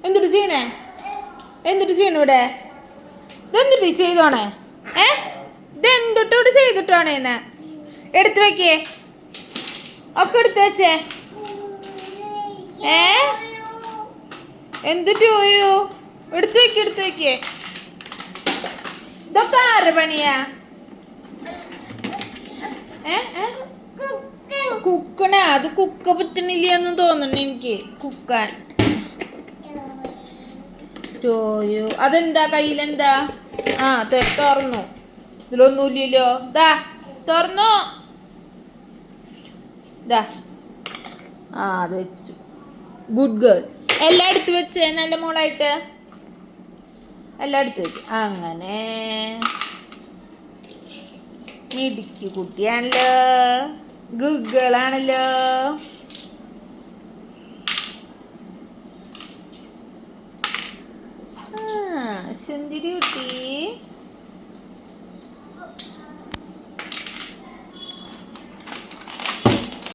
എന്തിട്ട് ചെയ്യണേ? എന്തിട്ട് ചെയ്യണ ഇവിടെ? ഇതെന്തിട്ട് ചെയ്തോണേ? ഇതെന്തിട്ട് ഇവിടെ ചെയ്തിട്ടോണേന്ന്? എടുത്തു വെക്കേ, ഒക്കെ എടുത്തു വെച്ചേ. എന്തിട്ട് പോയോ? എടുത്തു വെക്കേ, എടുത്തു വെക്കേ. ഇതൊക്കെ ആരുടെ പണിയാ? കുക്കണ അത് കുക്ക പറ്റണില്ലെന്ന് തോന്നണ എനിക്ക്. കുക്കാൻ ചോയോ അതെന്താ കയ്യിലെന്താ? തുറന്നു. ഇതിലൊന്നുമില്ലല്ലോ. ദാ തുറന്നു. ദാ അത് വെച്ചു. Good girl. എല്ലാം എടുത്തു വെച്ചേ നല്ല മോളായിട്ട്. എല്ലാം എടുത്തു വെച്ചു. അങ്ങനെ മിടുക്കി കുട്ടിയാണല്ലോ, ഗുഡ് ഗേൾ ആണല്ലോ. സുന്ദരി കുട്ടി.